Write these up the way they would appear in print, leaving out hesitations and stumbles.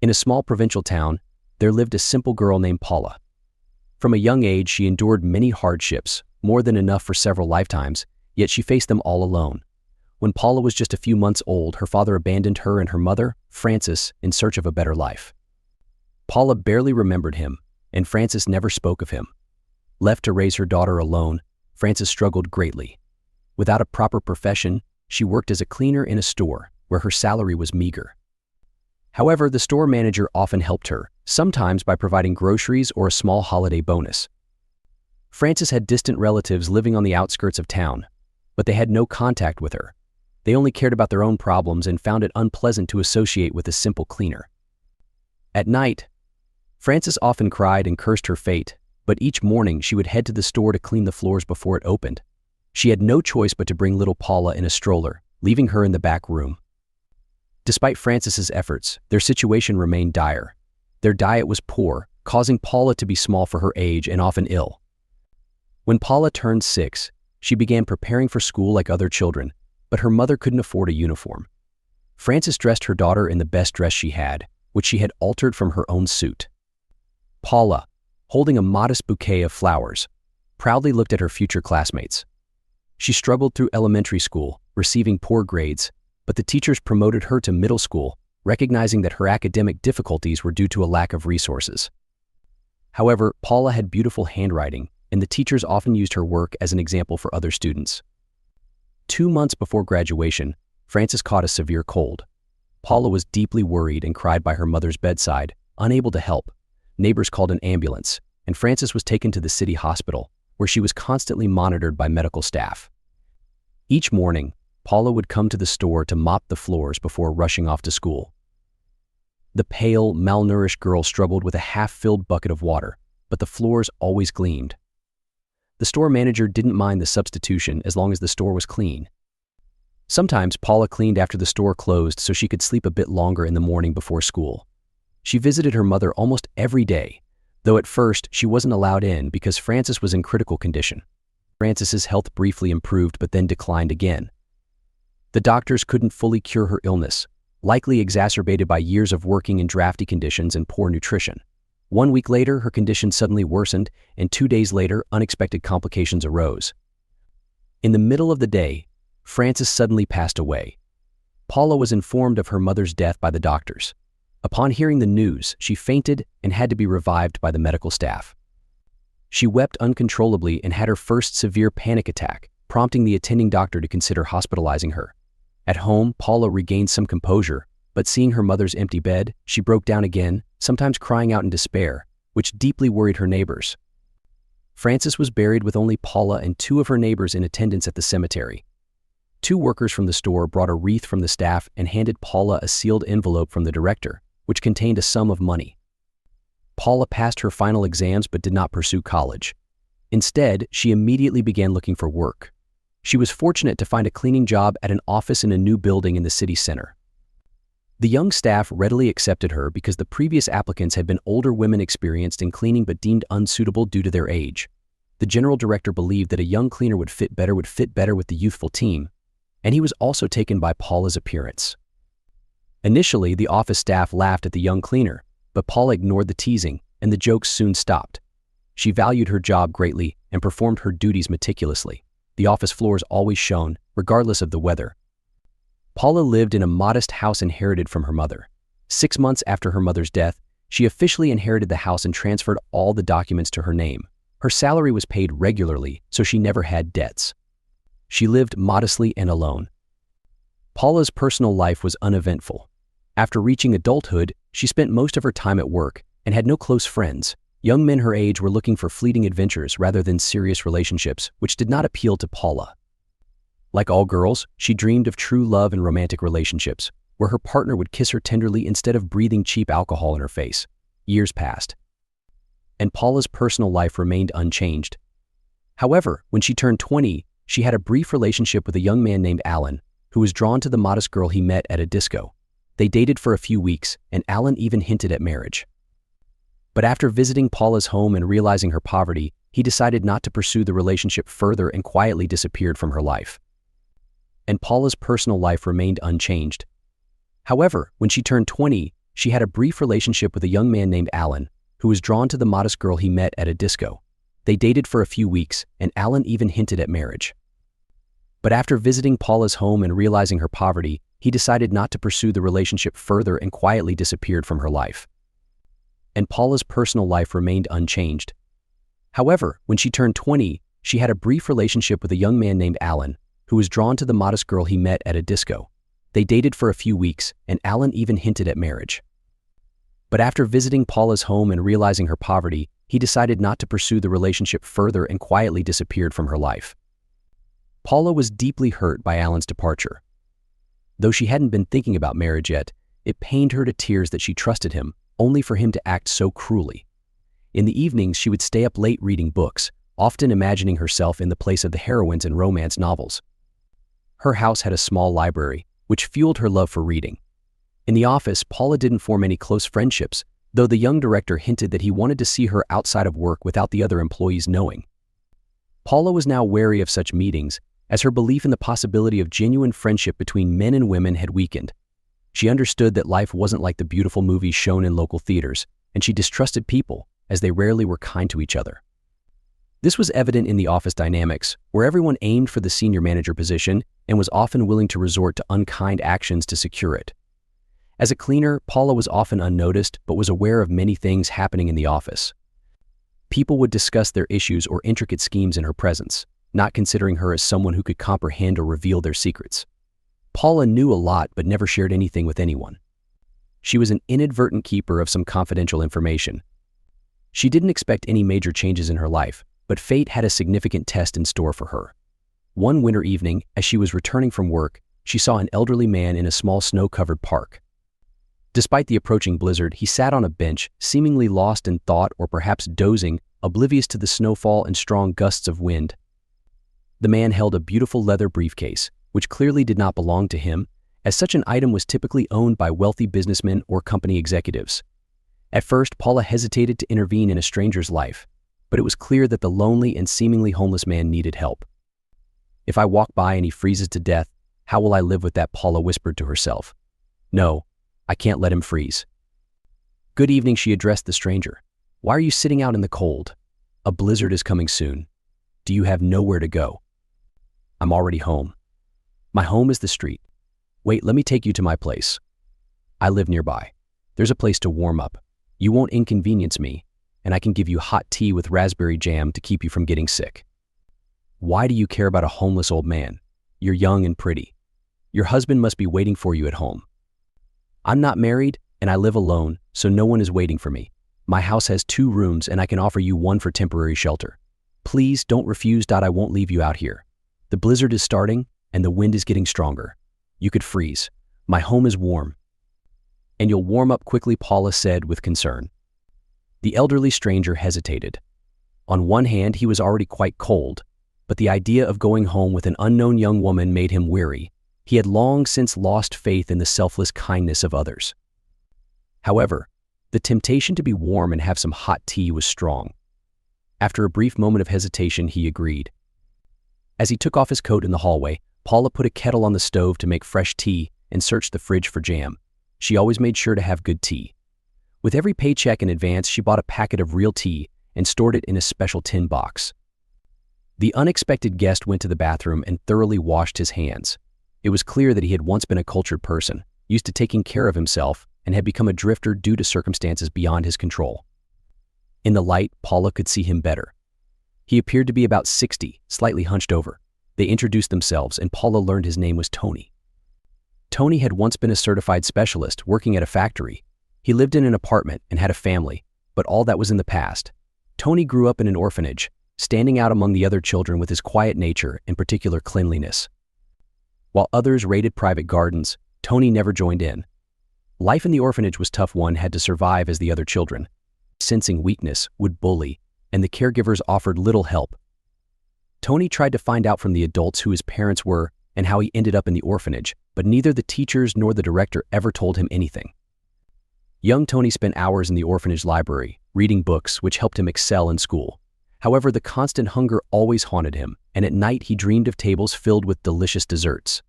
In a small provincial town, there lived a simple girl named Paula. From a young age, she endured many hardships, more than enough for several lifetimes, yet she faced them all alone. When Paula was just a few months old, her father abandoned her and her mother, Frances, in search of a better life. Paula barely remembered him, and Frances never spoke of him. Left to raise her daughter alone, Frances struggled greatly. Without a proper profession, she worked as a cleaner in a store, where her salary was meager. However, the store manager often helped her, sometimes by providing groceries or a small holiday bonus. Frances had distant relatives living on the outskirts of town, but they had no contact with her. They only cared about their own problems and found it unpleasant to associate with a simple cleaner. At night, Frances often cried and cursed her fate, but each morning she would head to the store to clean the floors before it opened. She had no choice but to bring little Paula in a stroller, leaving her in the back room. Despite Frances's efforts, their situation remained dire. Their diet was poor, causing Paula to be small for her age and often ill. When Paula turned 6, she began preparing for school like other children, but her mother couldn't afford a uniform. Frances dressed her daughter in the best dress she had, which she had altered from her own suit. Paula, holding a modest bouquet of flowers, proudly looked at her future classmates. She struggled through elementary school, receiving poor grades, but the teachers promoted her to middle school, recognizing that her academic difficulties were due to a lack of resources. However, Paula had beautiful handwriting, and the teachers often used her work as an example for other students. 2 months before graduation, Frances caught a severe cold. Paula was deeply worried and cried by her mother's bedside, unable to help. Neighbors called an ambulance, and Frances was taken to the city hospital, where she was constantly monitored by medical staff. Each morning, Paula would come to the store to mop the floors before rushing off to school. The pale, malnourished girl struggled with a half-filled bucket of water, but the floors always gleamed. The store manager didn't mind the substitution as long as the store was clean. Sometimes Paula cleaned after the store closed so she could sleep a bit longer in the morning before school. She visited her mother almost every day, though at first she wasn't allowed in because Frances was in critical condition. Frances's health briefly improved but then declined again. The doctors couldn't fully cure her illness, likely exacerbated by years of working in drafty conditions and poor nutrition. 1 week later, her condition suddenly worsened, and 2 days later, unexpected complications arose. In the middle of the day, Frances suddenly passed away. Paula was informed of her mother's death by the doctors. Upon hearing the news, she fainted and had to be revived by the medical staff. She wept uncontrollably and had her first severe panic attack, prompting the attending doctor to consider hospitalizing her. At home, Paula regained some composure, but seeing her mother's empty bed, she broke down again, sometimes crying out in despair, which deeply worried her neighbors. Frances was buried with only Paula and 2 of her neighbors in attendance at the cemetery. 2 workers from the store brought a wreath from the staff and handed Paula a sealed envelope from the director, which contained a sum of money. Paula passed her final exams but did not pursue college. Instead, she immediately began looking for work. She was fortunate to find a cleaning job at an office in a new building in the city center. The young staff readily accepted her because the previous applicants had been older women experienced in cleaning but deemed unsuitable due to their age. The general director believed that a young cleaner would fit better with the youthful team, and he was also taken by Paula's appearance. Initially, the office staff laughed at the young cleaner, but Paula ignored the teasing, and the jokes soon stopped. She valued her job greatly and performed her duties meticulously. The office floors always shone, regardless of the weather. Paula lived in a modest house inherited from her mother. 6 months after her mother's death, she officially inherited the house and transferred all the documents to her name. Her salary was paid regularly, so she never had debts. She lived modestly and alone. Paula's personal life was uneventful. After reaching adulthood, she spent most of her time at work and had no close friends. Young men her age were looking for fleeting adventures rather than serious relationships, which did not appeal to Paula. Like all girls, she dreamed of true love and romantic relationships, where her partner would kiss her tenderly instead of breathing cheap alcohol in her face. Years passed, and Paula's personal life remained unchanged. However, when she turned 20, she had a brief relationship with a young man named Alan, who was drawn to the modest girl he met at a disco. They dated for a few weeks, and Alan even hinted at marriage. But after visiting Paula's home and realizing her poverty, he decided not to pursue the relationship further and quietly disappeared from her life. And Paula's personal life remained unchanged. However, when she turned 20, she had a brief relationship with a young man named Alan, who was drawn to the modest girl he met at a disco. They dated for a few weeks, and Alan even hinted at marriage. But after visiting Paula's home and realizing her poverty, he decided not to pursue the relationship further and quietly disappeared from her life. And Paula's personal life remained unchanged. However, when she turned 20, she had a brief relationship with a young man named Alan, who was drawn to the modest girl he met at a disco. They dated for a few weeks, and Alan even hinted at marriage. But after visiting Paula's home and realizing her poverty, he decided not to pursue the relationship further and quietly disappeared from her life. Paula was deeply hurt by Alan's departure. Though she hadn't been thinking about marriage yet, it pained her to tears that she trusted him, only for him to act so cruelly. In the evenings, she would stay up late reading books, often imagining herself in the place of the heroines in romance novels. Her house had a small library, which fueled her love for reading. In the office, Paula didn't form any close friendships, though the young director hinted that he wanted to see her outside of work without the other employees knowing. Paula was now wary of such meetings, as her belief in the possibility of genuine friendship between men and women had weakened. She understood that life wasn't like the beautiful movies shown in local theaters, and she distrusted people, as they rarely were kind to each other. This was evident in the office dynamics, where everyone aimed for the senior manager position and was often willing to resort to unkind actions to secure it. As a cleaner, Paula was often unnoticed but was aware of many things happening in the office. People would discuss their issues or intricate schemes in her presence, not considering her as someone who could comprehend or reveal their secrets. Paula knew a lot but never shared anything with anyone. She was an inadvertent keeper of some confidential information. She didn't expect any major changes in her life, but fate had a significant test in store for her. One winter evening, as she was returning from work, she saw an elderly man in a small snow-covered park. Despite the approaching blizzard, he sat on a bench, seemingly lost in thought or perhaps dozing, oblivious to the snowfall and strong gusts of wind. The man held a beautiful leather briefcase, which clearly did not belong to him, as such an item was typically owned by wealthy businessmen or company executives. At first, Paula hesitated to intervene in a stranger's life, but it was clear that the lonely and seemingly homeless man needed help. "If I walk by and he freezes to death, how will I live with that?" Paula whispered to herself. "No, I can't let him freeze." "Good evening," she addressed the stranger. "Why are you sitting out in the cold? A blizzard is coming soon. Do you have nowhere to go?" "I'm already home." "My home is the street." "Wait, let me take you to my place. I live nearby. There's a place to warm up. You won't inconvenience me, and I can give you hot tea with raspberry jam to keep you from getting sick." "Why do you care about a homeless old man? You're young and pretty. Your husband must be waiting for you at home." "I'm not married, and I live alone, so no one is waiting for me. My house has 2 rooms, and I can offer you one for temporary shelter. Please don't refuse. I won't leave you out here. The blizzard is starting, and the wind is getting stronger. You could freeze. My home is warm." "And you'll warm up quickly," Paula said with concern. The elderly stranger hesitated. On one hand, he was already quite cold, but the idea of going home with an unknown young woman made him weary. He had long since lost faith in the selfless kindness of others. However, the temptation to be warm and have some hot tea was strong. After a brief moment of hesitation, he agreed. As he took off his coat in the hallway, Paula put a kettle on the stove to make fresh tea and searched the fridge for jam. She always made sure to have good tea. With every paycheck in advance, she bought a packet of real tea and stored it in a special tin box. The unexpected guest went to the bathroom and thoroughly washed his hands. It was clear that he had once been a cultured person, used to taking care of himself, and had become a drifter due to circumstances beyond his control. In the light, Paula could see him better. He appeared to be about 60, slightly hunched over. They introduced themselves, and Paula learned his name was Tony. Tony had once been a certified specialist working at a factory. He lived in an apartment and had a family, but all that was in the past. Tony grew up in an orphanage, standing out among the other children with his quiet nature and particular cleanliness. While others raided private gardens, Tony never joined in. Life in the orphanage was tough. One had to survive as the other children. Sensing weakness, would bully, and the caregivers offered little help. Tony tried to find out from the adults who his parents were and how he ended up in the orphanage, but neither the teachers nor the director ever told him anything. Young Tony spent hours in the orphanage library, reading books which helped him excel in school. However, the constant hunger always haunted him, and at night he dreamed of tables filled with delicious desserts.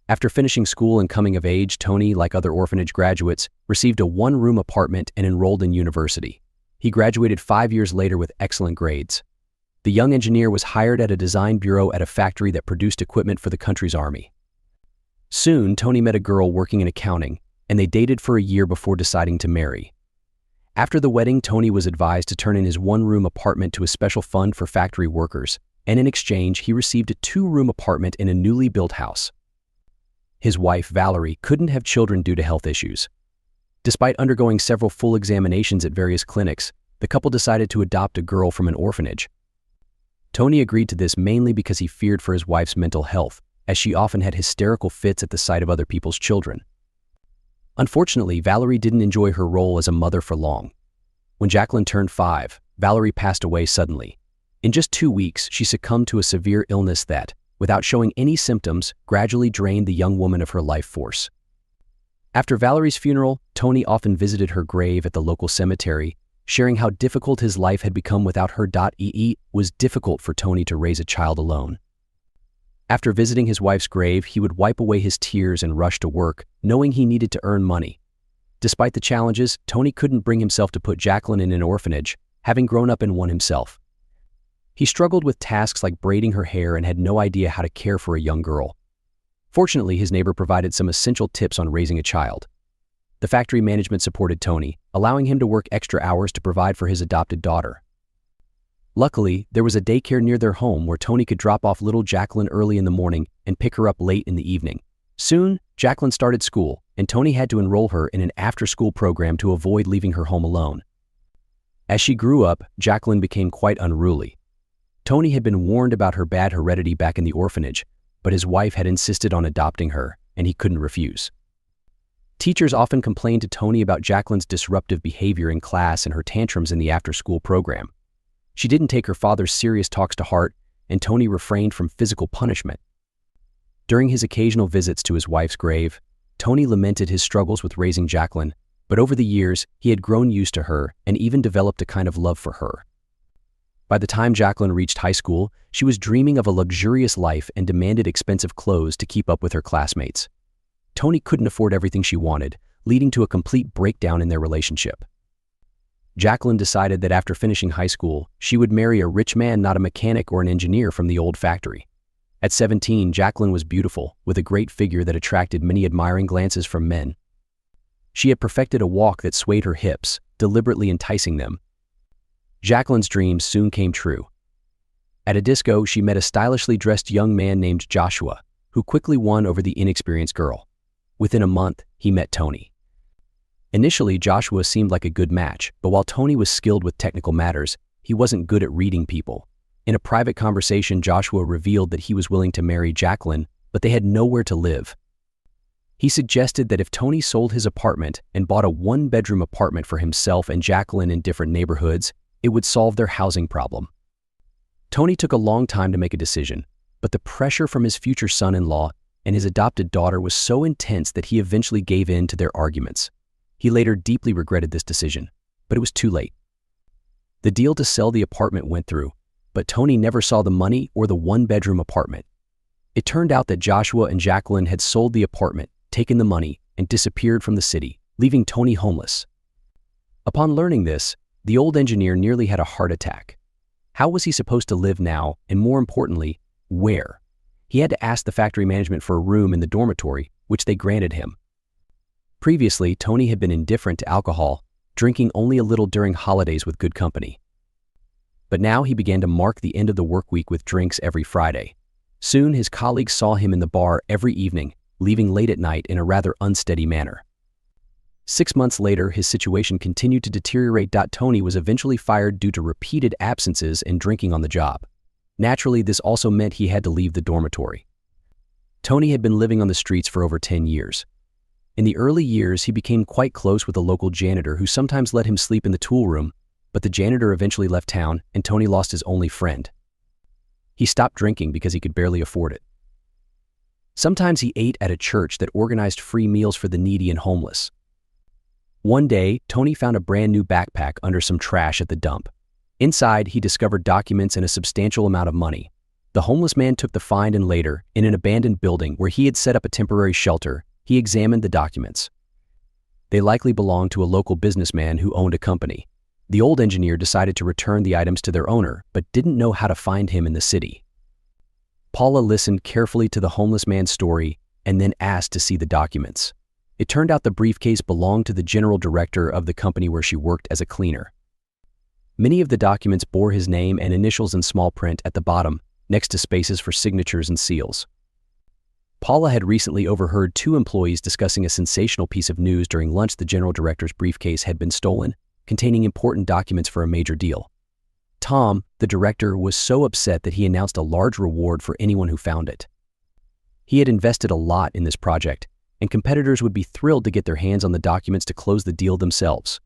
After finishing school and coming of age, Tony, like other orphanage graduates, received a one-room apartment and enrolled in university. He graduated 5 years later with excellent grades. The young engineer was hired at a design bureau at a factory that produced equipment for the country's army. Soon, Tony met a girl working in accounting, and they dated for a year before deciding to marry. After the wedding, Tony was advised to turn in his one-room apartment to a special fund for factory workers, and in exchange, he received a two-room apartment in a newly built house. His wife, Valerie, couldn't have children due to health issues. Despite undergoing several full examinations at various clinics, the couple decided to adopt a girl from an orphanage. Tony agreed to this mainly because he feared for his wife's mental health, as she often had hysterical fits at the sight of other people's children. Unfortunately, Valerie didn't enjoy her role as a mother for long. When Jacqueline turned 5, Valerie passed away suddenly. In just 2 weeks, she succumbed to a severe illness that, without showing any symptoms, gradually drained the young woman of her life force. After Valerie's funeral, Tony often visited her grave at the local cemetery, sharing how difficult his life had become without her. It was difficult for Tony to raise a child alone. After visiting his wife's grave, he would wipe away his tears and rush to work, knowing he needed to earn money. Despite the challenges, Tony couldn't bring himself to put Jacqueline in an orphanage, having grown up in one himself. He struggled with tasks like braiding her hair and had no idea how to care for a young girl. Fortunately, his neighbor provided some essential tips on raising a child. The factory management supported Tony, allowing him to work extra hours to provide for his adopted daughter. Luckily, there was a daycare near their home where Tony could drop off little Jacqueline early in the morning and pick her up late in the evening. Soon, Jacqueline started school, and Tony had to enroll her in an after-school program to avoid leaving her home alone. As she grew up, Jacqueline became quite unruly. Tony had been warned about her bad heredity back in the orphanage, but his wife had insisted on adopting her, and he couldn't refuse. Teachers often complained to Tony about Jacqueline's disruptive behavior in class and her tantrums in the after-school program. She didn't take her father's serious talks to heart, and Tony refrained from physical punishment. During his occasional visits to his wife's grave, Tony lamented his struggles with raising Jacqueline, but over the years, he had grown used to her and even developed a kind of love for her. By the time Jacqueline reached high school, she was dreaming of a luxurious life and demanded expensive clothes to keep up with her classmates. Tony couldn't afford everything she wanted, leading to a complete breakdown in their relationship. Jacqueline decided that after finishing high school, she would marry a rich man, not a mechanic or an engineer from the old factory. At 17, Jacqueline was beautiful, with a great figure that attracted many admiring glances from men. She had perfected a walk that swayed her hips, deliberately enticing them. Jacqueline's dreams soon came true. At a disco, she met a stylishly dressed young man named Joshua, who quickly won over the inexperienced girl. Within a month, he met Tony. Initially, Joshua seemed like a good match, but while Tony was skilled with technical matters, he wasn't good at reading people. In a private conversation, Joshua revealed that he was willing to marry Jacqueline, but they had nowhere to live. He suggested that if Tony sold his apartment and bought a one-bedroom apartment for himself and Jacqueline in different neighborhoods, it would solve their housing problem. Tony took a long time to make a decision, but the pressure from his future son-in-law and his adopted daughter was so intense that he eventually gave in to their arguments. He later deeply regretted this decision, but it was too late. The deal to sell the apartment went through, but Tony never saw the money or the one-bedroom apartment. It turned out that Joshua and Jacqueline had sold the apartment, taken the money, and disappeared from the city, leaving Tony homeless. Upon learning this, the old engineer nearly had a heart attack. How was he supposed to live now, and more importantly, where? He had to ask the factory management for a room in the dormitory, which they granted him. Previously, Tony had been indifferent to alcohol, drinking only a little during holidays with good company. But now he began to mark the end of the work week with drinks every Friday. Soon, his colleagues saw him in the bar every evening, leaving late at night in a rather unsteady manner. 6 months later, his situation continued to deteriorate. Tony was eventually fired due to repeated absences and drinking on the job. Naturally, this also meant he had to leave the dormitory. Tony had been living on the streets for over 10 years. In the early years, he became quite close with a local janitor who sometimes let him sleep in the tool room, but the janitor eventually left town and Tony lost his only friend. He stopped drinking because he could barely afford it. Sometimes he ate at a church that organized free meals for the needy and homeless. One day, Tony found a brand new backpack under some trash at the dump. Inside, he discovered documents and a substantial amount of money. The homeless man took the find and later, in an abandoned building where he had set up a temporary shelter, he examined the documents. They likely belonged to a local businessman who owned a company. The old engineer decided to return the items to their owner, but didn't know how to find him in the city. Paula listened carefully to the homeless man's story and then asked to see the documents. It turned out the briefcase belonged to the general director of the company where she worked as a cleaner. Many of the documents bore his name and initials in small print at the bottom, next to spaces for signatures and seals. Paula had recently overheard two employees discussing a sensational piece of news during lunch. The general director's briefcase had been stolen, containing important documents for a major deal. Tom, the director, was so upset that he announced a large reward for anyone who found it. He had invested a lot in this project, and competitors would be thrilled to get their hands on the documents to close the deal themselves.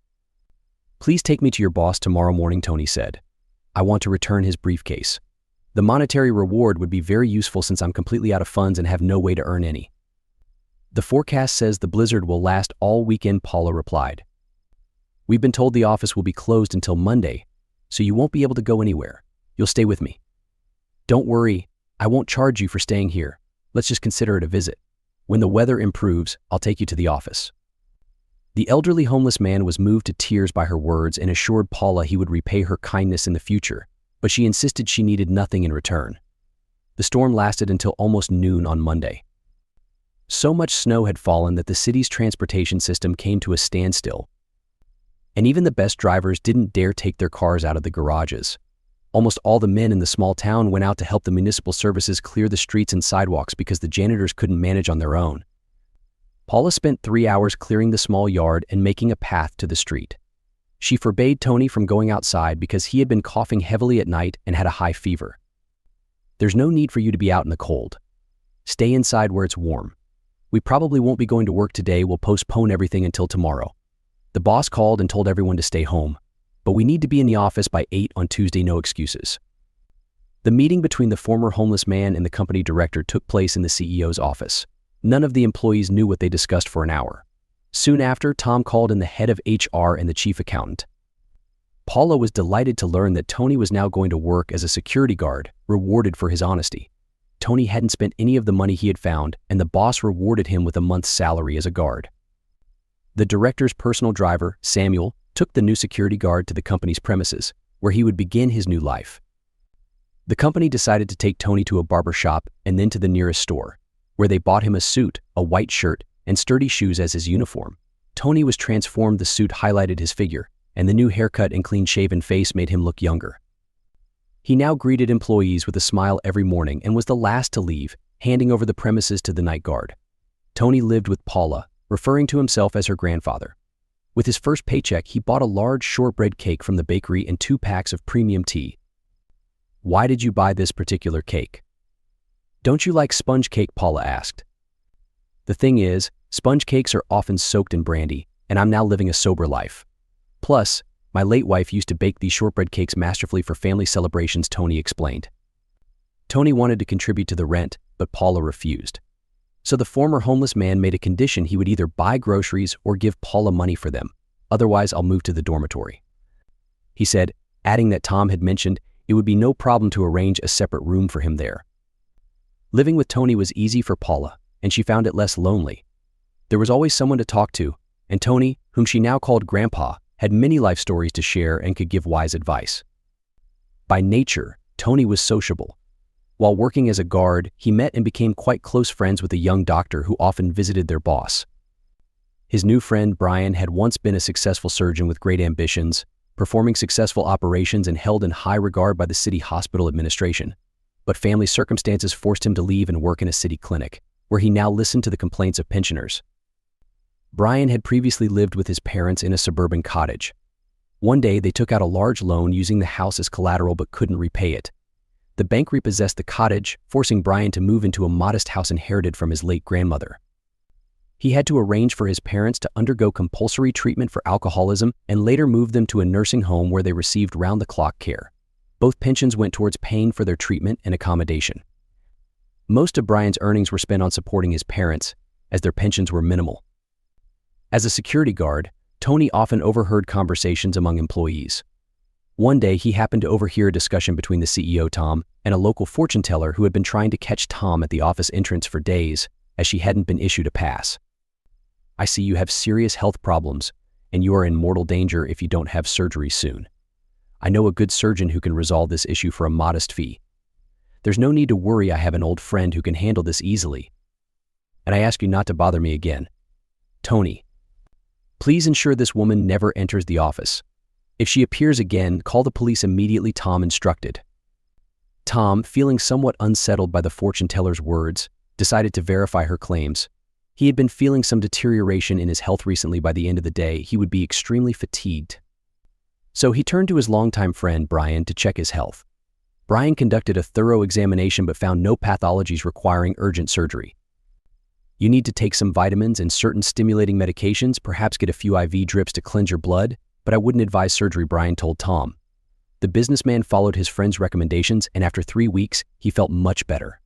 "Please take me to your boss tomorrow morning," Tony said. "I want to return his briefcase. The monetary reward would be very useful since I'm completely out of funds and have no way to earn any." "The forecast says the blizzard will last all weekend," Paula replied. "We've been told the office will be closed until Monday, so you won't be able to go anywhere. You'll stay with me." "Don't worry, I won't charge you for staying here. Let's just consider it a visit. When the weather improves, I'll take you to the office." The elderly homeless man was moved to tears by her words and assured Paula he would repay her kindness in the future, but she insisted she needed nothing in return. The storm lasted until almost noon on Monday. So much snow had fallen that the city's transportation system came to a standstill, and even the best drivers didn't dare take their cars out of the garages. Almost all the men in the small town went out to help the municipal services clear the streets and sidewalks because the janitors couldn't manage on their own. Paula spent 3 hours clearing the small yard and making a path to the street. She forbade Tony from going outside because he had been coughing heavily at night and had a high fever. "There's no need for you to be out in the cold. Stay inside where it's warm. We probably won't be going to work today. We'll postpone everything until tomorrow. The boss called and told everyone to stay home, but we need to be in the office by 8 on Tuesday, no excuses." The meeting between the former homeless man and the company director took place in the CEO's office. None of the employees knew what they discussed for an hour. Soon after, Tom called in the head of HR and the chief accountant. Paula was delighted to learn that Tony was now going to work as a security guard, rewarded for his honesty. Tony hadn't spent any of the money he had found, and the boss rewarded him with a month's salary as a guard. The director's personal driver, Samuel, took the new security guard to the company's premises, where he would begin his new life. The company decided to take Tony to a barber shop and then to the nearest store, where they bought him a suit, a white shirt, and sturdy shoes as his uniform. Tony was transformed. The suit highlighted his figure, and the new haircut and clean-shaven face made him look younger. He now greeted employees with a smile every morning and was the last to leave, handing over the premises to the night guard. Tony lived with Paula, referring to himself as her grandfather. With his first paycheck, he bought a large shortbread cake from the bakery and 2 packs of premium tea. "Why did you buy this particular cake?" "Don't you like sponge cake?" Paula asked. "The thing is, sponge cakes are often soaked in brandy, and I'm now living a sober life. Plus, my late wife used to bake these shortbread cakes masterfully for family celebrations," Tony explained. Tony wanted to contribute to the rent, but Paula refused. So the former homeless man made a condition he would either buy groceries or give Paula money for them. "Otherwise, I'll move to the dormitory," he said, adding that Tom had mentioned it would be no problem to arrange a separate room for him there. Living with Tony was easy for Paula, and she found it less lonely. There was always someone to talk to, and Tony, whom she now called Grandpa, had many life stories to share and could give wise advice. By nature, Tony was sociable. While working as a guard, he met and became quite close friends with a young doctor who often visited their boss. His new friend, Brian, had once been a successful surgeon with great ambitions, performing successful operations and held in high regard by the city hospital administration. But family circumstances forced him to leave and work in a city clinic, where he now listened to the complaints of pensioners. Brian had previously lived with his parents in a suburban cottage. One day, they took out a large loan using the house as collateral but couldn't repay it. The bank repossessed the cottage, forcing Brian to move into a modest house inherited from his late grandmother. He had to arrange for his parents to undergo compulsory treatment for alcoholism and later move them to a nursing home where they received round-the-clock care. Both pensions went towards paying for their treatment and accommodation. Most of Brian's earnings were spent on supporting his parents, as their pensions were minimal. As a security guard, Tony often overheard conversations among employees. One day, he happened to overhear a discussion between the CEO, Tom, and a local fortune teller who had been trying to catch Tom at the office entrance for days, as she hadn't been issued a pass. "I see you have serious health problems, and you are in mortal danger if you don't have surgery soon. I know a good surgeon who can resolve this issue for a modest fee. There's no need to worry, I have an old friend who can handle this easily. And I ask you not to bother me again. Tony. Please ensure this woman never enters the office. If she appears again, call the police immediately," Tom instructed. Tom, feeling somewhat unsettled by the fortune teller's words, decided to verify her claims. He had been feeling some deterioration in his health recently. By the end of the day, he would be extremely fatigued. So he turned to his longtime friend, Brian, to check his health. Brian conducted a thorough examination but found no pathologies requiring urgent surgery. "You need to take some vitamins and certain stimulating medications, perhaps get a few IV drips to cleanse your blood, but I wouldn't advise surgery," Brian told Tom. The businessman followed his friend's recommendations, and after 3 weeks, he felt much better.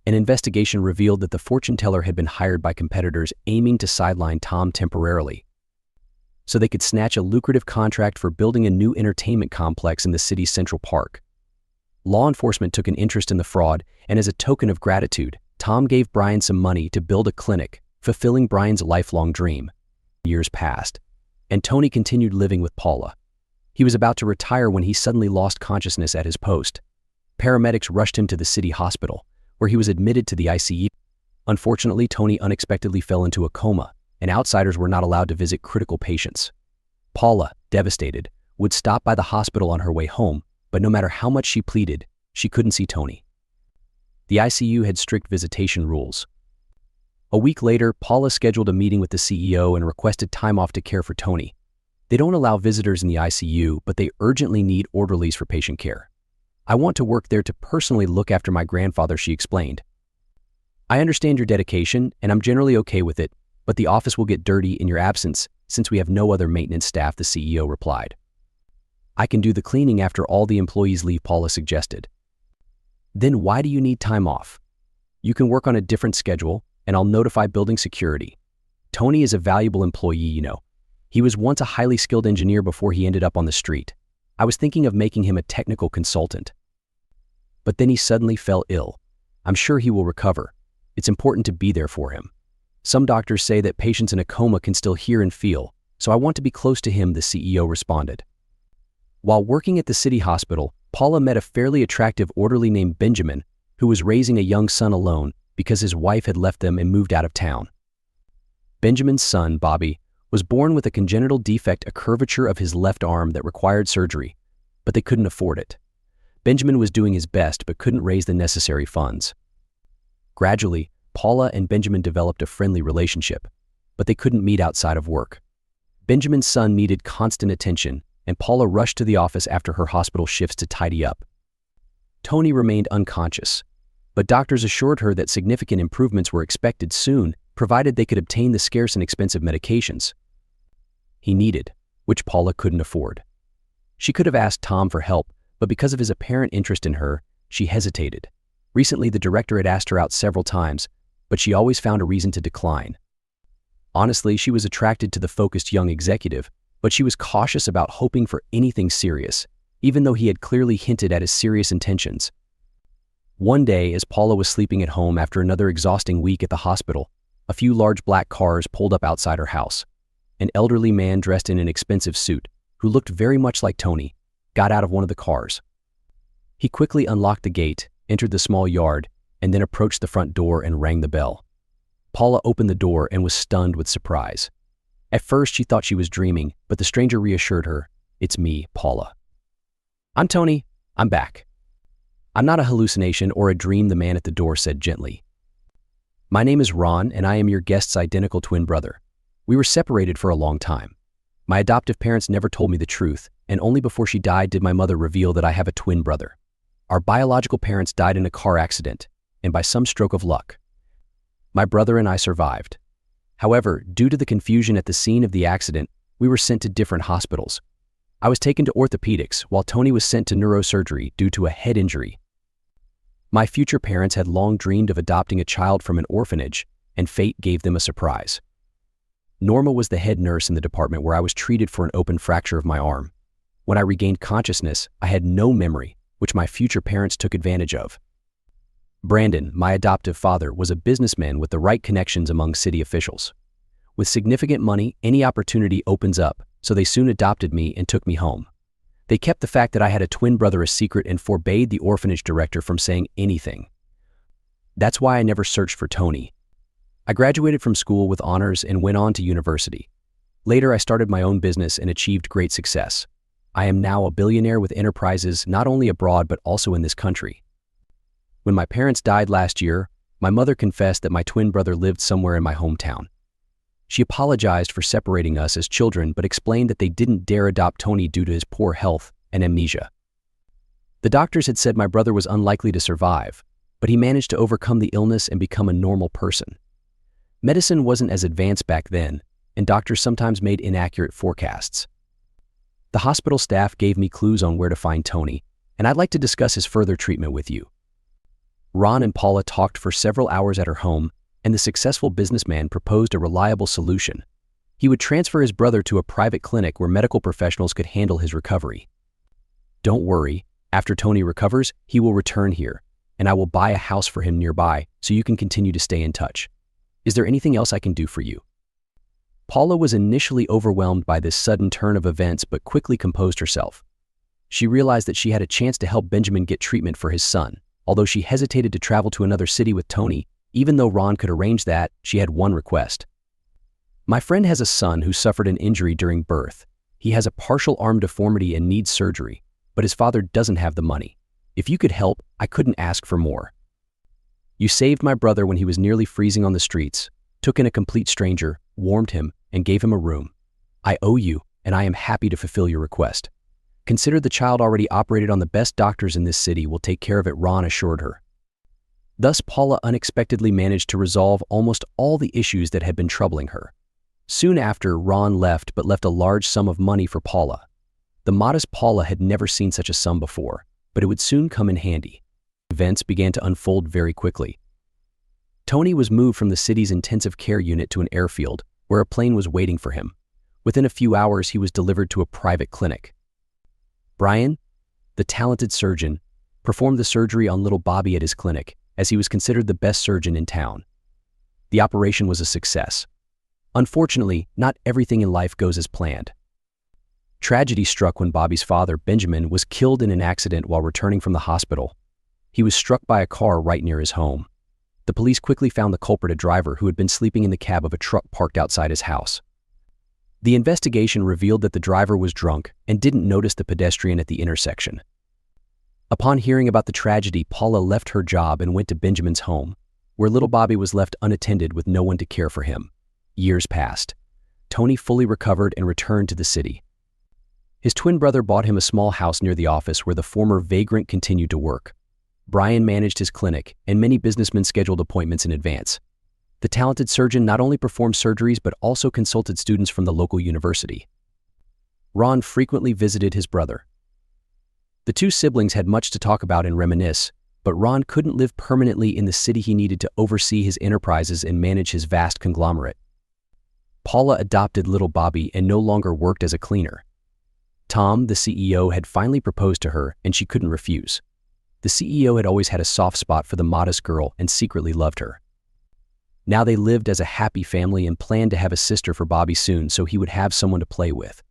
An investigation revealed that the fortune teller had been hired by competitors aiming to sideline Tom temporarily, so they could snatch a lucrative contract for building a new entertainment complex in the city's Central Park. Law enforcement took an interest in the fraud, and as a token of gratitude, Tom gave Brian some money to build a clinic, fulfilling Brian's lifelong dream. Years passed, and Tony continued living with Paula. He was about to retire when he suddenly lost consciousness at his post. Paramedics rushed him to the city hospital, where he was admitted to the ICU. Unfortunately, Tony unexpectedly fell into a coma, and outsiders were not allowed to visit critical patients. Paula, devastated, would stop by the hospital on her way home, but no matter how much she pleaded, she couldn't see Tony. The ICU had strict visitation rules. A week later, Paula scheduled a meeting with the CEO and requested time off to care for Tony. They don't allow visitors in the ICU, but they urgently need orderlies for patient care. "I want to work there to personally look after my grandfather," she explained. "I understand your dedication, and I'm generally okay with it, but the office will get dirty in your absence since we have no other maintenance staff," the CEO replied. "I can do the cleaning after all the employees leave," Paula suggested. "Then why do you need time off? You can work on a different schedule, and I'll notify building security. Tony is a valuable employee, you know. He was once a highly skilled engineer before he ended up on the street. I was thinking of making him a technical consultant. But then he suddenly fell ill. I'm sure he will recover. It's important to be there for him. Some doctors say that patients in a coma can still hear and feel, so I want to be close to him," the CEO responded. While working at the city hospital, Paula met a fairly attractive orderly named Benjamin, who was raising a young son alone because his wife had left them and moved out of town. Benjamin's son, Bobby, was born with a congenital defect, a curvature of his left arm that required surgery, but they couldn't afford it. Benjamin was doing his best but couldn't raise the necessary funds. Gradually, Paula and Benjamin developed a friendly relationship, but they couldn't meet outside of work. Benjamin's son needed constant attention, and Paula rushed to the office after her hospital shifts to tidy up. Tony remained unconscious, but doctors assured her that significant improvements were expected soon, provided they could obtain the scarce and expensive medications he needed, which Paula couldn't afford. She could have asked Tom for help, but because of his apparent interest in her, she hesitated. Recently, the director had asked her out several times, but she always found a reason to decline. Honestly, she was attracted to the focused young executive, but she was cautious about hoping for anything serious, even though he had clearly hinted at his serious intentions. One day, as Paula was sleeping at home after another exhausting week at the hospital, a few large black cars pulled up outside her house. An elderly man dressed in an expensive suit, who looked very much like Tony, got out of one of the cars. He quickly unlocked the gate, entered the small yard, and then approached the front door and rang the bell. Paula opened the door and was stunned with surprise. At first, she thought she was dreaming, but the stranger reassured her, "It's me, Paula." "I'm Tony. I'm back." "I'm not a hallucination or a dream," the man at the door said gently. "My name is Ron, and I am your guest's identical twin brother. We were separated for a long time. My adoptive parents never told me the truth, and only before she died did my mother reveal that I have a twin brother. Our biological parents died in a car accident, and by some stroke of luck, my brother and I survived. However, due to the confusion at the scene of the accident, we were sent to different hospitals. I was taken to orthopedics, while Tony was sent to neurosurgery due to a head injury. My future parents had long dreamed of adopting a child from an orphanage, and fate gave them a surprise. Norma was the head nurse in the department where I was treated for an open fracture of my arm. When I regained consciousness, I had no memory, which my future parents took advantage of. Brandon, my adoptive father, was a businessman with the right connections among city officials. With significant money, any opportunity opens up, so they soon adopted me and took me home. They kept the fact that I had a twin brother a secret and forbade the orphanage director from saying anything. That's why I never searched for Tony. I graduated from school with honors and went on to university. Later, I started my own business and achieved great success. I am now a billionaire with enterprises not only abroad but also in this country. When my parents died last year, my mother confessed that my twin brother lived somewhere in my hometown. She apologized for separating us as children but explained that they didn't dare adopt Tony due to his poor health and amnesia. The doctors had said my brother was unlikely to survive, but he managed to overcome the illness and become a normal person. Medicine wasn't as advanced back then, and doctors sometimes made inaccurate forecasts. The hospital staff gave me clues on where to find Tony, and I'd like to discuss his further treatment with you. Ron and Paula talked for several hours at her home, and the successful businessman proposed a reliable solution. He would transfer his brother to a private clinic where medical professionals could handle his recovery. Don't worry, after Tony recovers, he will return here, and I will buy a house for him nearby so you can continue to stay in touch. Is there anything else I can do for you? Paula was initially overwhelmed by this sudden turn of events but quickly composed herself. She realized that she had a chance to help Benjamin get treatment for his son. Although she hesitated to travel to another city with Tony, even though Ron could arrange that, she had one request. My friend has a son who suffered an injury during birth. He has a partial arm deformity and needs surgery, but his father doesn't have the money. If you could help, I couldn't ask for more. You saved my brother when he was nearly freezing on the streets, took in a complete stranger, warmed him, and gave him a room. I owe you, and I am happy to fulfill your request. Consider the child already operated on the best doctors in this city will take care of it, Ron assured her. Thus, Paula unexpectedly managed to resolve almost all the issues that had been troubling her. Soon after, Ron left but left a large sum of money for Paula. The modest Paula had never seen such a sum before, but it would soon come in handy. Events began to unfold very quickly. Tony was moved from the city's intensive care unit to an airfield, where a plane was waiting for him. Within a few hours, he was delivered to a private clinic. Brian, the talented surgeon, performed the surgery on little Bobby at his clinic, as he was considered the best surgeon in town. The operation was a success. Unfortunately, not everything in life goes as planned. Tragedy struck when Bobby's father, Benjamin, was killed in an accident while returning from the hospital. He was struck by a car right near his home. The police quickly found the culprit, a driver who had been sleeping in the cab of a truck parked outside his house. The investigation revealed that the driver was drunk and didn't notice the pedestrian at the intersection. Upon hearing about the tragedy, Paula left her job and went to Benjamin's home, where little Bobby was left unattended with no one to care for him. Years passed. Tony fully recovered and returned to the city. His twin brother bought him a small house near the office where the former vagrant continued to work. Brian managed his clinic, and many businessmen scheduled appointments in advance. The talented surgeon not only performed surgeries but also consulted students from the local university. Ron frequently visited his brother. The two siblings had much to talk about and reminisce, but Ron couldn't live permanently in the city. He needed to oversee his enterprises and manage his vast conglomerate. Paula adopted little Bobby and no longer worked as a cleaner. Tom, the CEO, had finally proposed to her, and she couldn't refuse. The CEO had always had a soft spot for the modest girl and secretly loved her. Now they lived as a happy family and planned to have a sister for Bobby soon so he would have someone to play with.